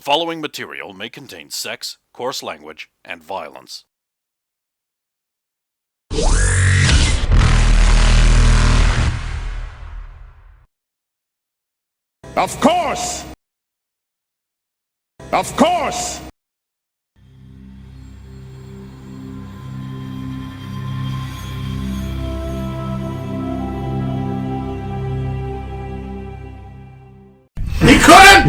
following material may contain sex, coarse language, and violence. Of course! Of course! He couldn't!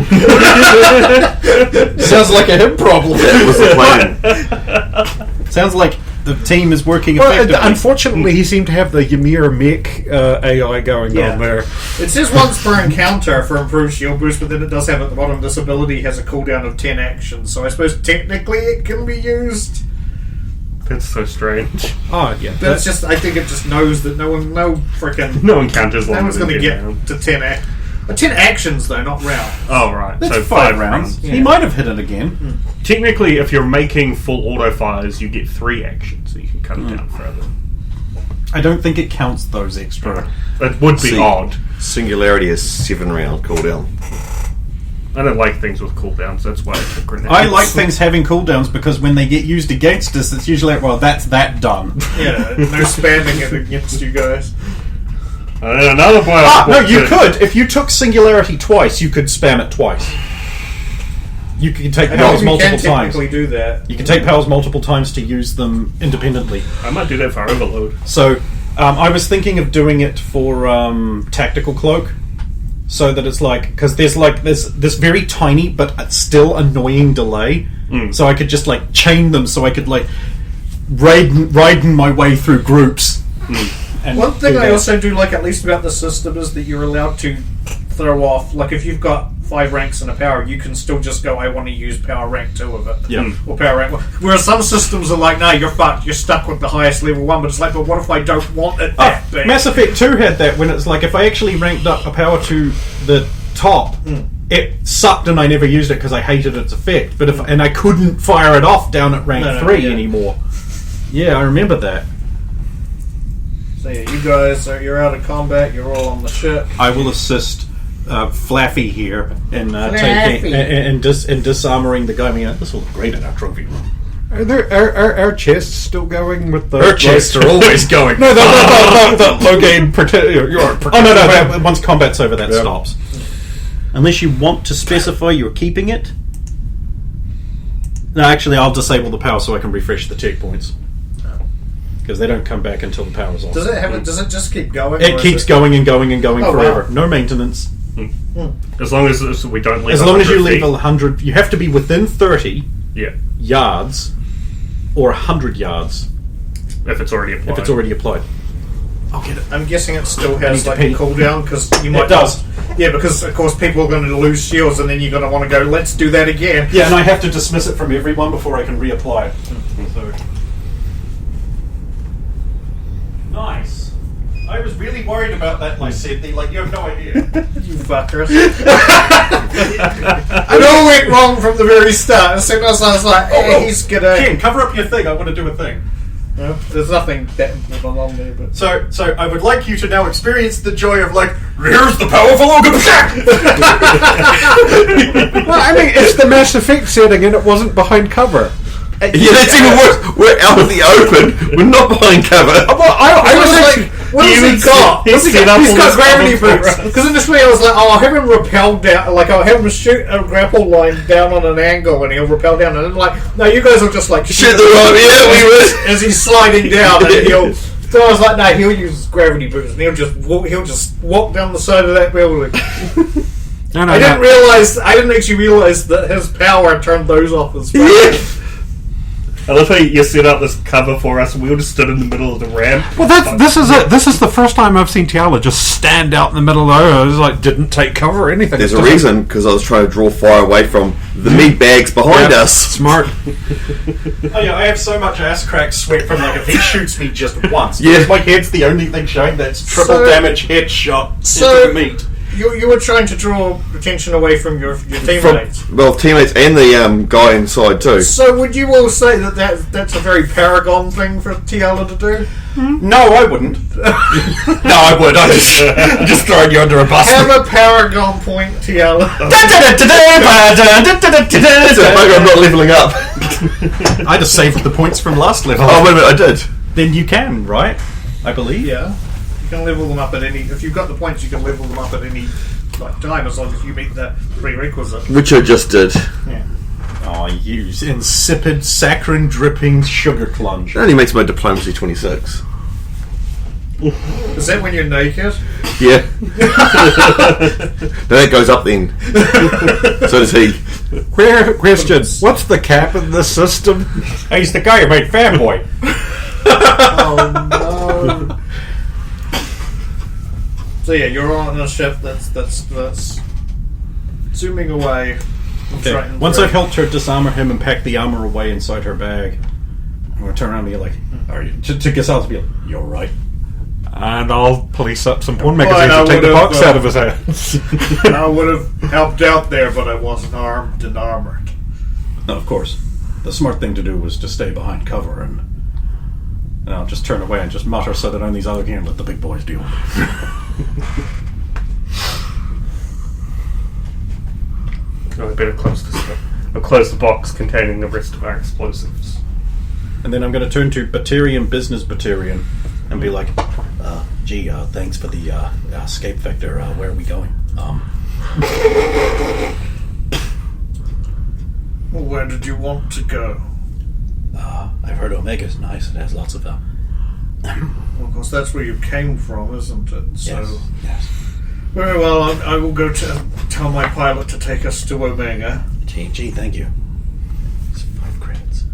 Sounds like a him problem. That was the plan. Sounds like the team is working effectively. Unfortunately, he seemed to have the Ymir Mech AI going on there. It says once per encounter for improved shield boost, but then it does have at the bottom, this ability has a cooldown of 10 actions, so I suppose technically it can be used. That's so strange. Oh, yeah. But it's just, I think it just knows that no one counters long. No one's going to get to 10 10 actions, though, not rounds. Oh, right. That's so 5 rounds. Yeah. He might have hit it again. Technically, if you're making full auto fires, you get 3 actions, so you can cut it down further. I don't think it counts those extra. It would be odd. Singularity is 7-round cooldown. I don't like things with cooldowns, that's why I took grenades. I like things having cooldowns because when they get used against us, it's usually like, well, that's that done. Yeah, no spamming it against you guys. And then another player. No, you could. If you took Singularity twice, you could spam it twice. You can take powers multiple times. Do that. You can take powers multiple times to use them independently. I might do that for Overload. So, I was thinking of doing it for Tactical Cloak, so that it's like, because there's this very tiny but still annoying delay. So I could just like chain them, so I could like ride my way through groups. And one thing I also do like at least about the system is that you're allowed to throw off, like if you've got 5 ranks in a power, you can still just go, I want to use power rank 2 of it. Yeah. Or power rank 1. Whereas some systems are like, no, you're fucked, you're stuck with the highest level 1, but it's like, but what if I don't want it that big? Mass Effect 2 had that when it's like, if I actually ranked up a power to the top, it sucked and I never used it because I hated its effect. But and I couldn't fire it off down at rank 3 anymore. Yeah, I remember that. So yeah, you guys, you're out of combat, you're all on the ship. I will assist Flaffy here in taking and disarmoring the guy. I mean, this will look great in our trophy room. Are our chests still going with the... Our chests are always going. No, the low game... Oh, no. Once combat's over, that stops. Unless you want to specify you're keeping it. No, actually, I'll disable the power so I can refresh the checkpoints. Because they don't come back until the power's off. Does it just keep going? It keeps going and going and going forever. Wow. No maintenance. As long as we don't leave. As long as you leave 100, you have to be within 30 yards or 100 yards. If it's already applied. I'll get it. I'm guessing it still has like a cooldown because you might. It does. Yeah, because of course people are going to lose shields, and then you're going to want to go. Let's do that again. Yeah, and I have to dismiss it from everyone before I can reapply it. So. Nice. I was really worried about that, like Sydney. Like, you have no idea. You fuckers. It all went wrong from the very start. As soon as I was like, he's gonna... Ken, cover up your thing. I want to do a thing. No, there's nothing that important on there, but... So I would like you to now experience the joy of, like, here's the powerful ogre. Well, I mean, it's the Mass Effect setting and it wasn't behind cover. Yeah, that's even worse. We're out in the open. We're not behind cover. I was like, what has he got? He's got gravity boots. Because initially I was like, I'll have him rappel down, like I'll have him shoot a grapple line down on an angle and he'll rappel down. And then like, no, you guys will just like shoot the rope. Yeah, we would. As he's sliding down, and he'll. So I was like, no, he'll use gravity boots and he'll just walk down the side of that building. I didn't actually realize that his power turned those off as well. Yeah. I love how you set up this cover for us and we all just stood in the middle of the ramp. Well, this is the first time I've seen Tiala just stand out in the middle of the road. I was like, didn't take cover or anything. There's a reason, because I was trying to draw fire away from the meat bags behind us. Smart. Oh yeah, I have so much ass crack sweat from like if he shoots me just once. Yeah. My head's the only thing showing that's triple damage headshot into the meat. You were trying to draw attention away from your teammates. Teammates and the guy inside too. So would you all say that's a very Paragon thing for Tiala to do? No, I wouldn't. No, I would. I'm just throwing you under a bus. Have a Paragon point, Tiala. I'm not leveling up. I just saved the points from last level. Oh, wait a minute, I did. Then you can, right? I believe. Yeah. You can level them up at any... If you've got the points, you can level them up at any time, as long as you meet that prerequisite. Which I just did. Yeah. Oh, you insipid, saccharine-dripping sugar clunge. That only makes my diplomacy 26. Is that when you're naked? Yeah. Then it goes up then. So does he. Question: what's the cap in the system? He's the guy who made Fanboy. Oh no. So yeah, you're on a ship that's zooming away. Okay. Once I've helped her disarmor him and pack the armor away inside her bag, I'm going to turn around and be like, "Are you?" To Gasal to be like, "You're right." And I'll police up some porn magazines and take the box out of his hands. I would have helped out there, but I wasn't armed and armored. No, of course. The smart thing to do was to stay behind cover and I'll just turn away and just mutter so that only these other can let the big boys deal with it. I better close this up. I'll close the box containing the rest of our explosives. And then I'm going to turn to Batarian Business Batarian and be like, gee, thanks for the escape vector. Where are we going? Well, where did you want to go? I've heard Omega's nice. It has lots of Well, of course, that's where you came from, isn't it? So, yes. Very well, I will go to tell my pilot to take us to Omega. Gee, thank you. It's 5 credits.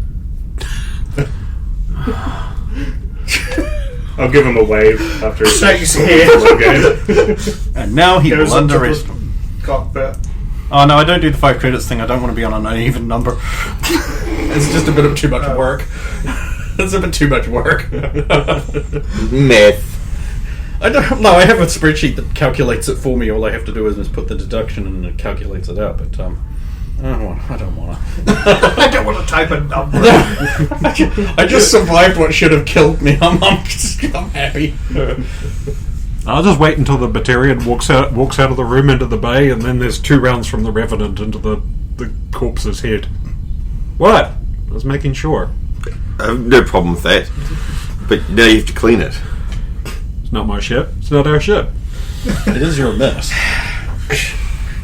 I'll give him a wave after Shakes head. And now he Goes will up to underestimate. the cockpit. Oh no, I don't do the 5 credits thing. I don't want to be on an uneven number. It's just a bit of too much work. It's a bit too much work. Myth. I don't know. I have a spreadsheet that calculates it for me. All I have to do is put the deduction and it calculates it out. But I don't want to. I don't want to type a number. I just survived what should have killed me. I'm happy. I'll just wait until the Batarian walks out of the room into the bay, and then there's 2 rounds from the Revenant into the corpse's head. What? I was making sure. I have no problem with that. But now you have to clean it. It's not my ship. It's not our ship. It is your mess.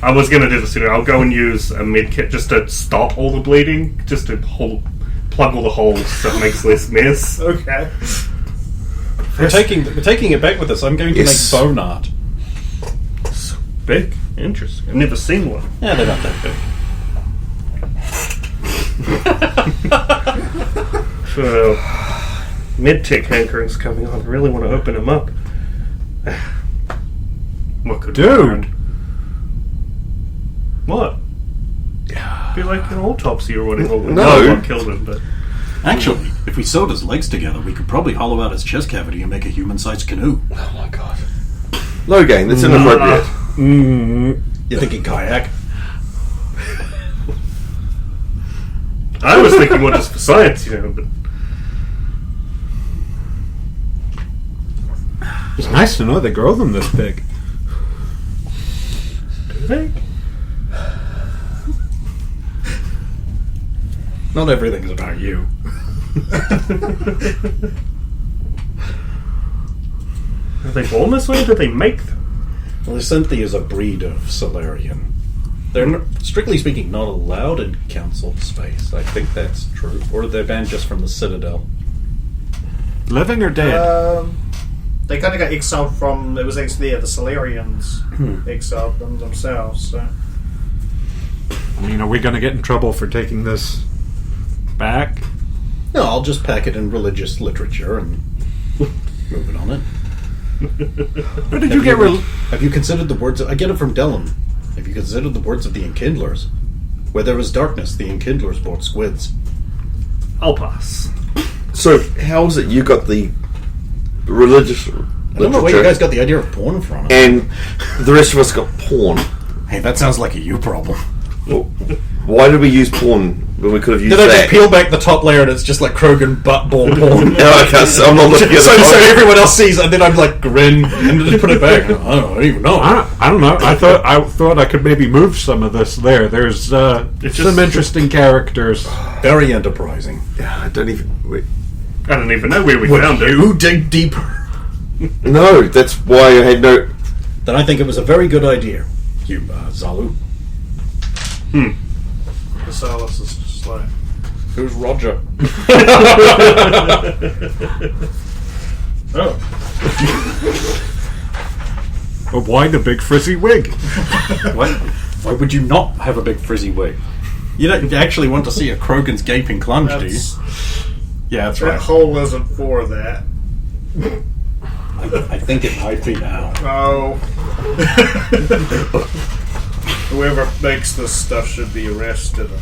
I was going to do this sooner. I'll go and use a med kit just to stop all the bleeding, just to plug all the holes so it makes less mess. Okay. We're taking it back with us. I'm going to Yes. make bone art. So big. Interesting. I've never seen one. Yeah, they're not that big. So, medtech hankering's coming on. I really want to open them up. What could Dude. go wrong? What? Be like an autopsy or whatever. No. What killed him, but Actually, if we sewed his legs together, we could probably hollow out his chest cavity and make a human-sized canoe. Oh my god. Logan, that's inappropriate. You're thinking kayak? I was thinking more just for science, but It's nice to know they grow them this big. do they? Not everything's about you. Are they born this way? Or do they make them? Well, Lysinthe is a breed of Solarian. They're, strictly speaking, not allowed in Council space. I think that's true. Or they're banned just from the Citadel. Living or dead? They kind of got exiled from. It was actually the Solarians exiled them themselves. So. I mean, are we going to get in trouble for taking this back? No, I'll just pack it in religious literature and move it on it. Where did you get Have you considered the words... I get it from Dellum. Have you considered the words of the Enkindlers? Where there was darkness, the Enkindlers brought squids. I'll pass. So, how is it you got the religious I don't know where you guys got the idea of porn from. And the rest of us got porn. Hey, that sounds like a you problem. Well, why did we use porn when we could have used Did I that? just peel back the top layer and it's just like Krogan butt ball porn? No, I can't. I'm not looking at so the everyone else sees, and then I'm like grin and just put it back. I don't even know. I don't know. I thought I could maybe move some of this there. There's some interesting characters. Very enterprising. Yeah, I don't even. Wait. I don't even know where we found it. You dig deeper. No, that's why I had no. Then I think it was a very good idea, you Zalu. Casalis is just like, Who's Roger? oh, But why the big frizzy wig? Why would you not have a big frizzy wig? You don't actually want to see a Krogan's gaping clunge, do you? Yeah, that's that right. hole isn't for that. I think it might be now. Oh. Whoever makes this stuff should be arrested and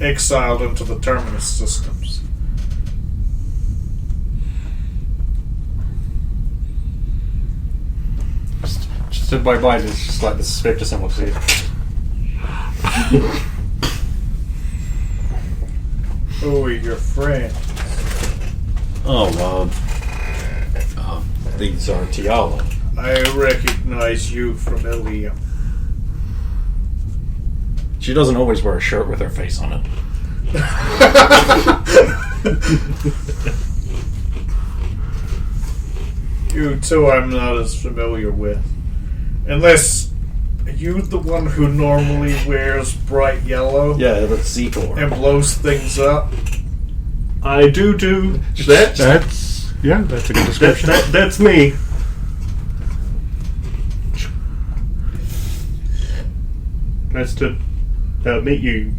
exiled into the terminus systems. Just in my mind, it's just like the spectre symbol. See? Oh, your friend. Oh, these are Tiala. I recognize you from Ilium. She doesn't always wear a shirt with her face on it. You two I'm not as familiar with. Unless, are you the one who normally wears bright yellow Yeah, that's Zetor. and blows things up? I do that. That's a good description. That's me. Nice to meet you.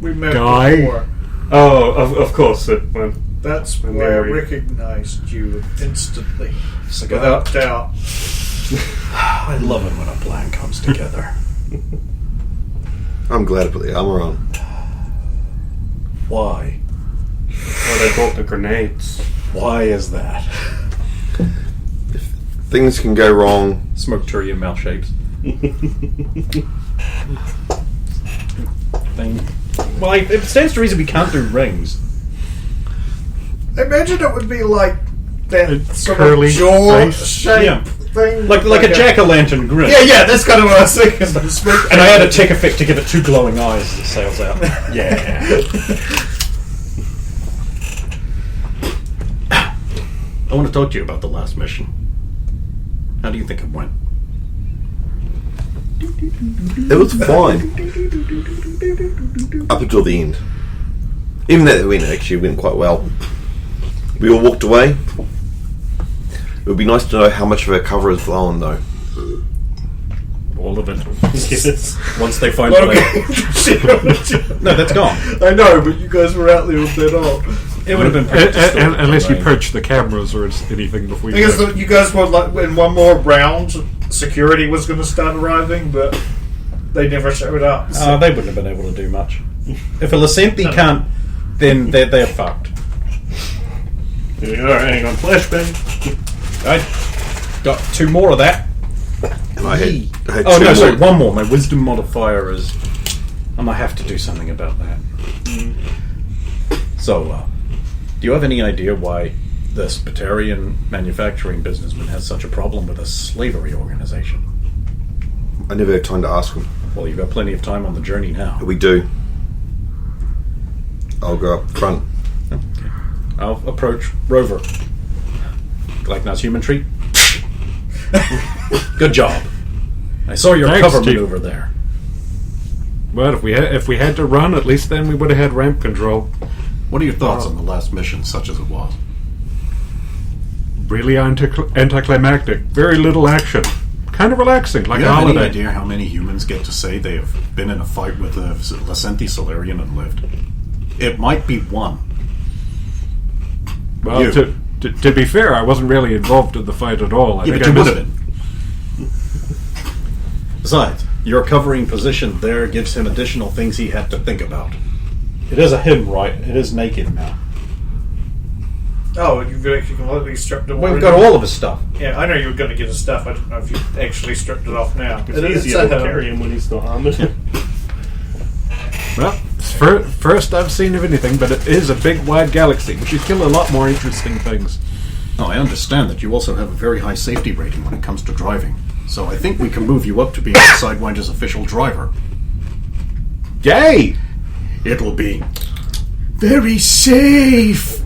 We met Guy? before. Oh, of course. That's My why I memory. recognized you instantly. So Without doubt. I love it when a plan comes together. I'm glad I put the armor on. Why? Oh, they brought the grenades. Why is that? Things can go wrong. Smoke tree and mouth shapes. Thing. Well, it stands to reason we can't do rings. I imagine it would be like that A sort curly of jaw face. shape Yeah. thing. Like a jack-o'-lantern grin. Yeah, that's kind of what I was thinking. And I had a tick effect to give it two glowing eyes that sails out. Yeah. I want to talk to you about the last mission. How do you think it went? It was fine. Up until the end. Even at the end, it actually went quite well. We all walked away. It would be nice to know how much of our cover is blown, though. All of it. Yes. Once they find what No, that's gone. I know, but you guys were out there with that all. It would have been perfect to still Unless you right. purge the cameras or anything before you. I guess that you guys were like, in one more round, security was going to start arriving, but they never showed up. So. They wouldn't have been able to do much. If a Lacenti can't, then they're fucked. Here you are, hang on, flashbang. I got two more of that. And I had Oh two no, more. sorry, one more. My wisdom modifier is. I might have to do something about that. So, do you have any idea why this Batarian manufacturing businessman has such a problem with a slavery organization? I never had time to ask him. Well, you've got plenty of time on the journey now. We do. I'll go up front. Okay. I'll approach Rover. Like nice human treat? Good job. I saw your Thanks, cover Chief. maneuver there. But if we had to run, at least then we would have had ramp control. What are your thoughts on the last mission, such as it was? Really anticlimactic. Very little action. Kind of relaxing, like Do you a have any holiday. idea how many humans get to say they have been in a fight with a Lacenti Solarian and lived? It might be one. Well, You. to be fair, I wasn't really involved in the fight at all. Yeah, but you would have been. Besides, your covering position there gives him additional things he had to think about. It is a him, right? It is naked now. Oh, you've actually completely stripped it away. We've got all of his stuff. Yeah, I know you were going to get his stuff. I don't know if you actually stripped it off now. It's easier to carry him when he's not armored. Well, it's first I've seen of anything, but it is a big, wide galaxy. We should kill a lot more interesting things. Oh, I understand that you also have a very high safety rating when it comes to driving. So I think we can move you up to being the Sidewinders' official driver. Yay! It'll be very safe.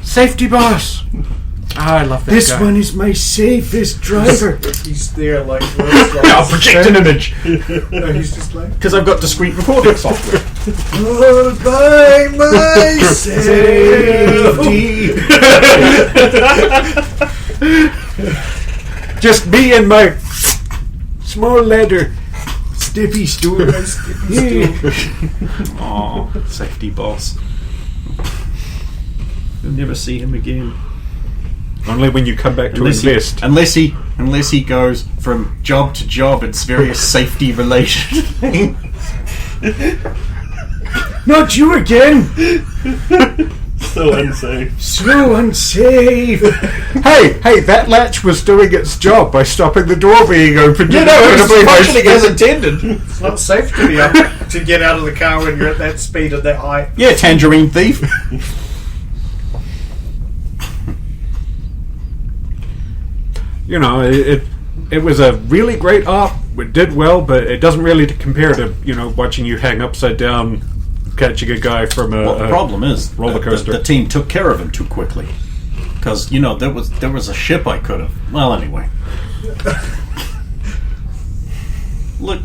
Safety boss! I love that This guy. one is my safest driver. He's there like... I'll project an image. No, he's just like... Because I've got discrete recording software. Oh, by my safety. Just me and my small ladder. Stiffy stool. Aw, safety boss. You'll never see him again. Only when you come back to invest. Unless he goes from job to job, it's various safety related things. Not you again! So unsafe. So unsafe! Hey, that latch was doing its job by stopping the door being opened. You know, it's Incredibly high functioning as speed. intended. It's not safe to be up to get out of the car when you're at that speed at that height. Yeah, tangerine thief. You know, it was a really great op. It did well, but it doesn't really compare to, watching you hang upside down catching a guy from a... Well, the problem is roller coaster. The team took care of him too quickly. Because, there was a ship I could have... Well, anyway. Look,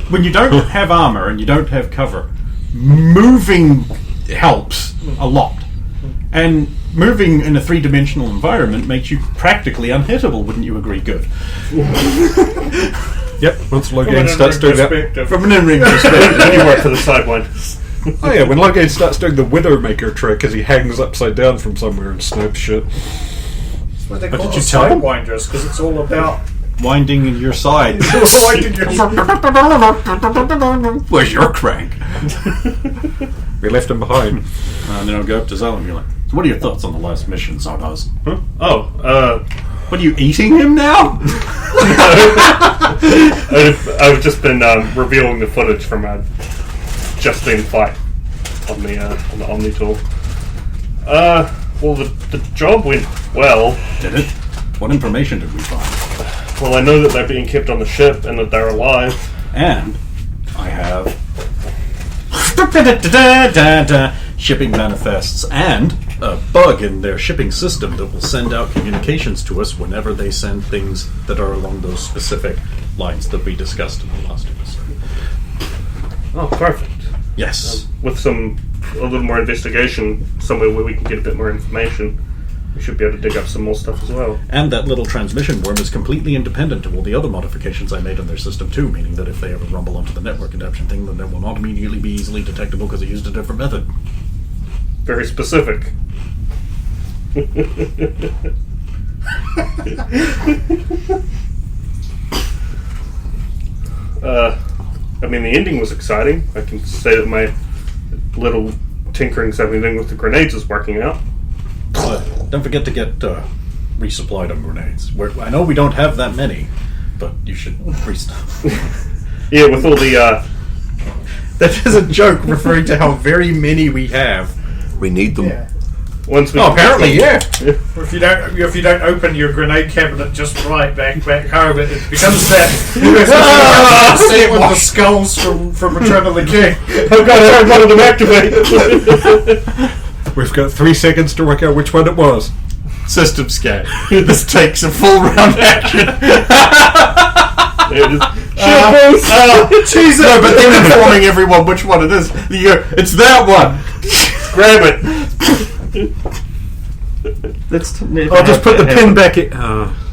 when you don't have armor and you don't have cover, moving helps a lot. And moving in a three-dimensional environment makes you practically unhittable, wouldn't you agree? Good. Yep, once From an Logan starts doing that... perspective. From an in-ring perspective. Then you work for the Sidewinders. Oh yeah, when Logan starts doing the Widowmaker trick as he hangs upside down from somewhere and snipes shit. That's what they But call did it you tell them? Sidewinders, because it's all about Winding in your sides. winding your... Where's your crank? We left him behind. And then I'll go up to Zell and be like, so what are your thoughts on the last mission, Zardoz? Huh? What are you, eating him now? I've just been reviewing the footage from a just-in fight on the Omni tool. Well, the job went well. Did it? What information did we find? Well, I know that they're being kept on the ship and that they're alive. And I have shipping manifests and a bug in their shipping system that will send out communications to us whenever they send things that are along those specific lines that we discussed in the last episode. Oh, perfect. Yes. With a little more investigation, somewhere where we can get a bit more information, we should be able to dig up some more stuff as well. And that little transmission worm is completely independent of all the other modifications I made on their system too, meaning that if they ever rumble onto the network adaptation thing, then they will not immediately be easily detectable because I used a different method. Very specific. I mean, the ending was exciting. I can say that my little tinkerings I've been doing with the grenades is working out. Don't forget to get resupplied on grenades. I know we don't have that many, but you should restock. Yeah, with all the... That is a joke referring to how very many we have. We need them. Yeah. Once we Apparently, yeah. Or if you don't open your grenade cabinet just right back home, it becomes that. See it with the skulls from Return of the King. I've got one of them activated. We've got 3 seconds to work out which one it was. System scan. This takes a full round action. Jesus! No, but then informing everyone which one it is. You go, it's that one. Grab it. I'll just put the pin back in.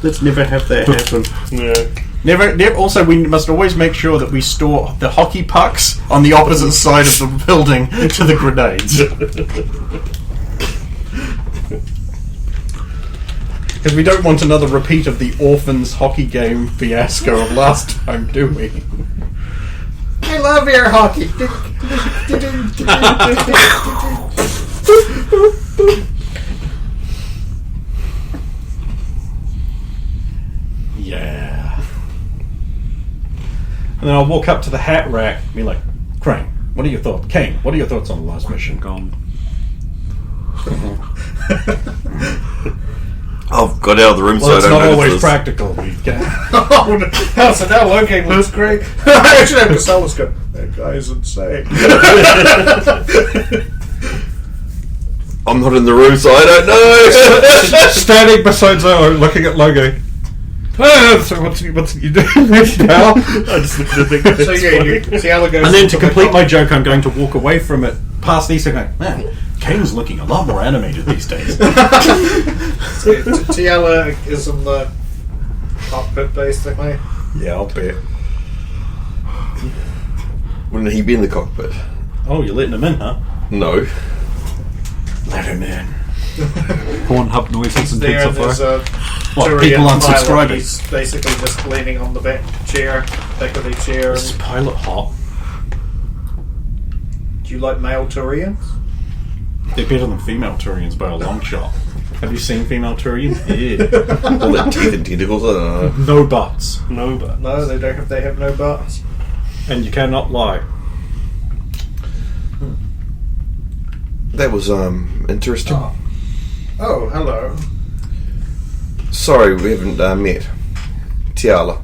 Let's never have that happen. Yeah. Never. Also, we must always make sure that we store the hockey pucks on the opposite side of the building to the grenades. Because we don't want another repeat of the Orphans hockey game fiasco of last time, do we? I love air hockey. And then I'll walk up to the hat rack and be like, Crane, what are your thoughts? Kane, what are your thoughts on the last mission? Gone. I've got out of the room, Well, so I it's don't not know always this. practical. We get, Oh, so now working looks great. I should have Castellus go, that guy's insane. I'm not in the room, so I don't know. Standing beside Zoe, looking at Logo. So what's you doing now? I just looked at the thing. So yeah, you see how it goes. and then to complete my joke, I'm going to walk away from it past these and go, man, Kane's looking a lot more animated these days. Tiala is in the cockpit, basically. Yeah, I'll bet. Wouldn't he be in the cockpit? Oh, you're letting him in, huh? No. Let him in. Pornhub noises There, and there's intensify. a What, Turian people pilot. unsubscribing? He's basically just leaning on the back of the chair. Is And, pilot hot? do you like male Turians? They're better than female Turians by a long shot. Have you seen female Turians? Yeah. All that teeth and tentacles, I don't know. No butts. No, but No, they don't. They have no butts. And you cannot lie. That was interesting. Oh, hello. Sorry, we haven't met. Tiala.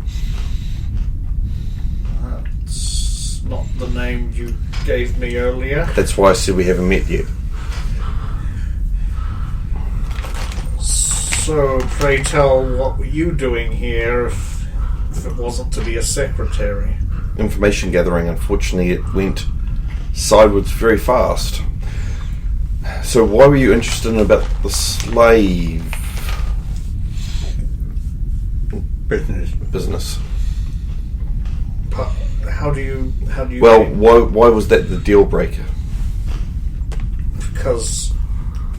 That's not the name you gave me earlier. That's why I said we haven't met yet. So, pray tell, what were you doing here if it wasn't to be a secretary? Information gathering, unfortunately, it went sideways very fast. So why were you interested in about the slave business? But how do you Well, mean? why was that the deal breaker? Because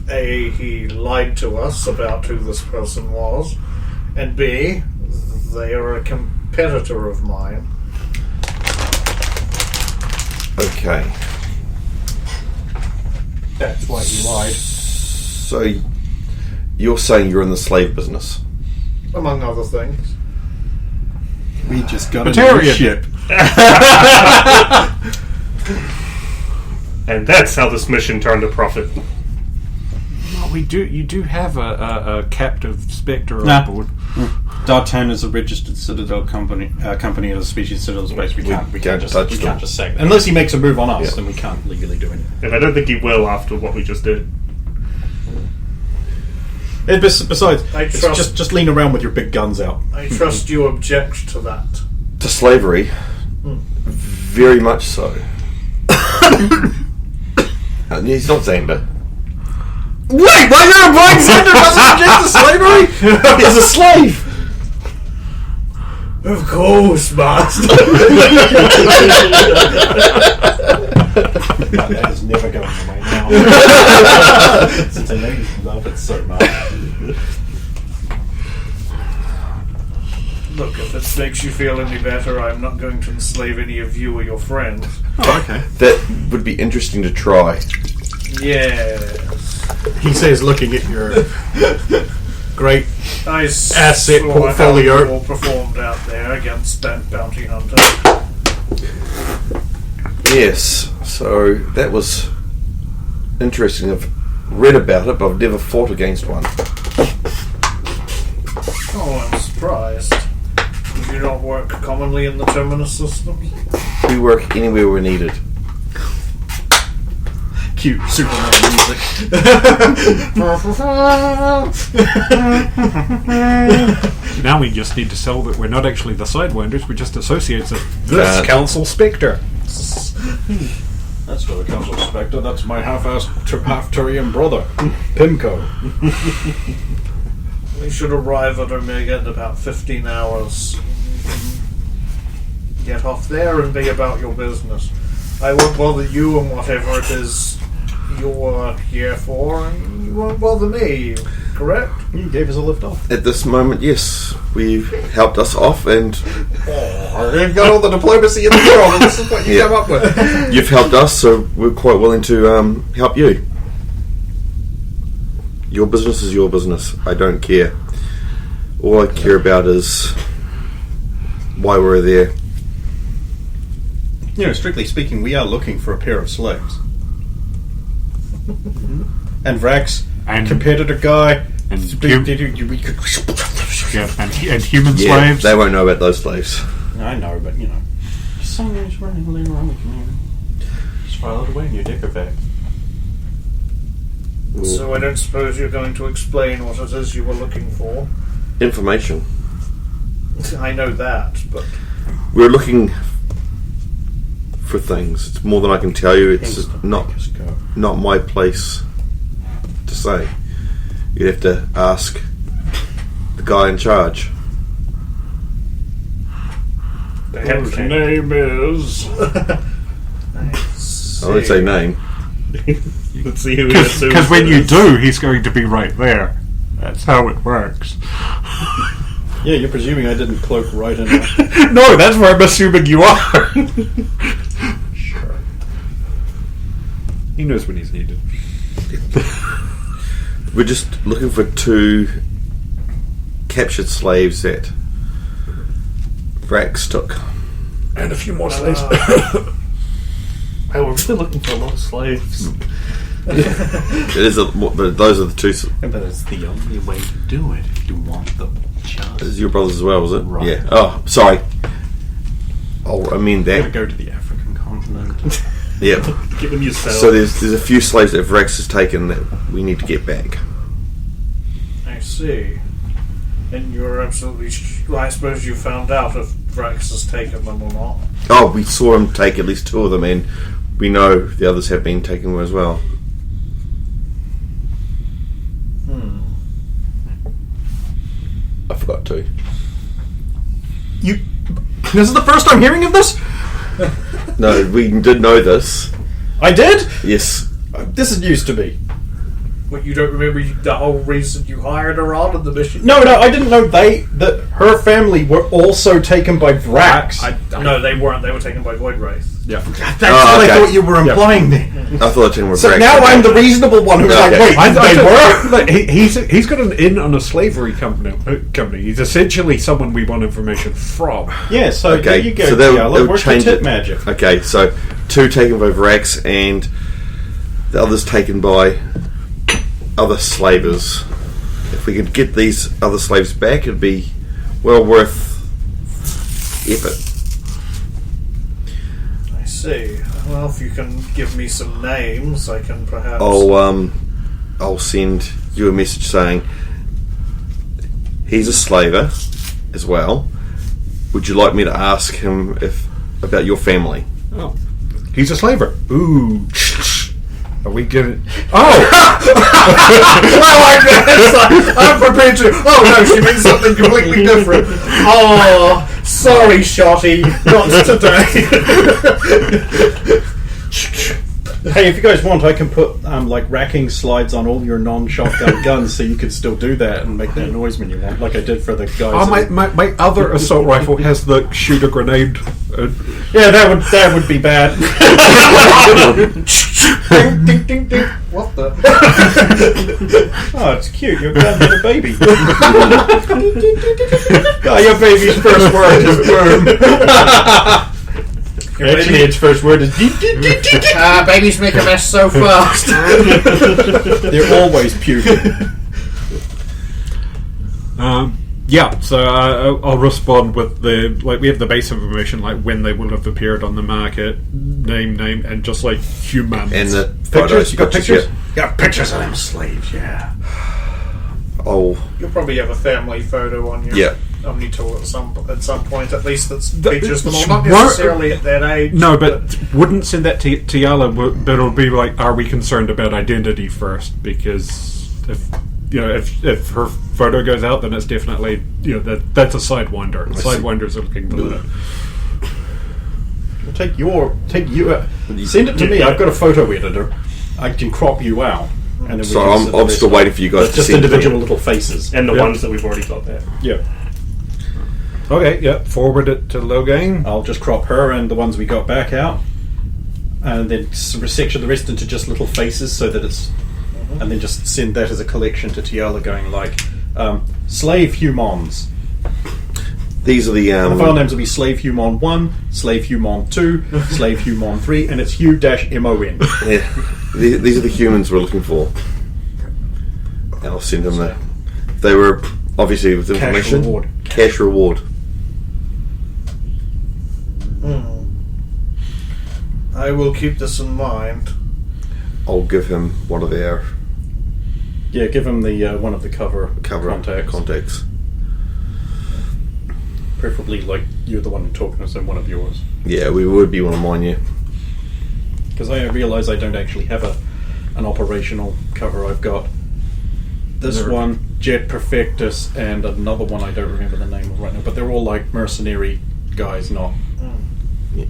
A, he lied to us about who this person was, and B, they are a competitor of mine. Okay. That's why he lied. So you're saying you're in the slave business? Among other things. We just got a Batarian. new ship. and that's how this mission turned a profit. Well, you do have a captive Spectre Nah. on board. Dartan is a registered Citadel company of the species Citadel Space. We can't can't touch them. just sack them. Unless he makes a move on us, Yeah. then we can't legally do anything. And I don't think he will after what we just did. Besides, I it's trust- just lean around with your big guns out. I trust you object to that. To slavery? Very much so. He's not Xander. Wait, why you're implying Xander doesn't object to slavery? He's a slave. Of course, master. That is never going away now. Since I know you love it so much. Look, if it makes you feel any better, I'm not going to enslave any of you or your friends. Oh, okay. That would be interesting to try. Yes. He says, looking at your great I Asset saw portfolio. how you all performed out there against that bounty hunter. Yes, so that was interesting. I've read about it, but I've never fought against one. Oh, I'm surprised. Do you not work commonly in the Terminus systems? We work anywhere we're needed. cute Superman music. Now we just need to sell that we're not actually the Sidewinders, we're just associates of this Uh, Council Spectre. That's for the Council Inspector. That's my half-Turian brother, Pimco. We should arrive at Omega in about 15 hours. Get off there and be about your business. I won't bother you and whatever it is you're here for, and you won't bother me, correct? You gave us a lift off. At this moment, yes, we've helped us off, and You've got all the diplomacy in the world, and this is what you Yeah. come up with. you've helped us, so we're quite willing to help you. Your business is your business. I don't care. All I care about is why we're there. strictly speaking, we are looking for a pair of slaves. And Vrax, And- competitor guy, and we could. and human Yeah, slaves. they won't know about those slaves. I know, but something's running wrong with me. Just file it away in your dicker bag. So I don't suppose you're going to explain what it is you were looking for. Information. I know that, but We're looking for things. It's more than I can tell you. It's not my place to say. You'd have to ask the guy in charge. Perhaps His name is. I won't say name. Let's see who he assumes Because when it you is. do, he's going to be right there. That's how it works. Yeah, you're presuming I didn't cloak right in. No, that's where I'm assuming you are. Sure. He knows when he's needed. We're just looking for 2 captured slaves that Vrax took. And a few more slaves. Oh, we're really looking for a lot of slaves. It is those are the 2. But it's the only way to do it if you want them. Just This is your brothers as well, was it? Right. Yeah. Oh, sorry. I'll amend gotta that. go to the African continent. Yep. Given yourself. So there's a few slaves that Vrax has taken that we need to get back. I see. And you're absolutely. Well, I suppose you found out if Vrax has taken them or not. Oh, we saw him take at least 2 of them, and we know the others have been taken as well. I forgot to. You. This is the first I'm hearing of this. No, we did know this. I did. Yes. This is news to me. What, you don't remember the whole reason you hired her on in the mission? No, I didn't know that her family were also taken by Vrax. No, they weren't. They were taken by Void Wraith. Yeah, that's Oh, what okay. I thought you were implying there. I thought the 10 were So Vrax. now I'm the reasonable one who's like, Okay. wait, they were. Like, he's got an in on a slavery company. He's essentially someone we want information from. Yeah, so Okay, there you go. so they'll Tiala. Work the change tip it. magic. Okay, so 2 taken by Vrax and the others taken by other slavers. If we could get these other slaves back, it'd be well worth effort. I see. Well, if you can give me some names, I can perhaps. I'll send you a message saying he's a slaver as well. Would you like me to ask him about your family? Oh, he's a slaver. Ooh. Are we getting? Oh, I'm prepared to. Oh no, she means something completely different. Oh, sorry, Shotty, not today. Hey, if you guys want, I can put racking slides on all your non-shotgun guns, so you can still do that and make that noise when you want, like I did for the guys. oh my other assault rifle has the shoot a grenade. Yeah, that would be bad. Ding, ding, ding, ding. What the? Oh, it's cute. Your gun hit a baby. Oh, your baby's first word is boom. Actually, its first word is deep, deep, deep, deep, deep. Babies make a mess so fast. They're always puking. Yeah, so I'll respond with we have the base information, like when they will have appeared on the market, name, and just like humans. And the Pictures? You got pictures? Yeah. Got pictures of them slaves, yeah. Oh, You'll probably have a family photo on your yeah. Omni tool at some point, at least that's features them all. Not Won't- necessarily at that age. No, but wouldn't send that to Tiala, but it'll be like, are we concerned about identity first? Because if her photo goes out, then it's definitely that's a Sidewinder. Sidewinders are looking for that. Well, take you. Send it to me. I've got a photo editor. I can crop you out. And then we So can I'm still waiting for you guys to just send individual little faces. And the ones that we've already got there. Yeah. Okay, yeah, forward it to Logain. I'll just crop her and the ones we got back out, and then section the rest into just little faces, so that it's, and then just send that as a collection to Tiala, going like, slave humans. These are the The file names will be Slave Human 1, Slave Human 2, Slave Human 3, and it's Hugh-MON. yeah, these are the humans we're looking for. And I'll send them there. They were obviously with information. reward. Cash reward. I will keep this in mind. I'll give him one of their Yeah, give him the one of the cover contacts. Preferably like you're the one who talking to one of yours. Yeah, we would be one of mine, yeah. Because I realise I don't actually have an operational cover. I've got this one, Jet Perfectus, and another one I don't remember the name of right now. But they're all like mercenary guys, not. Yeah.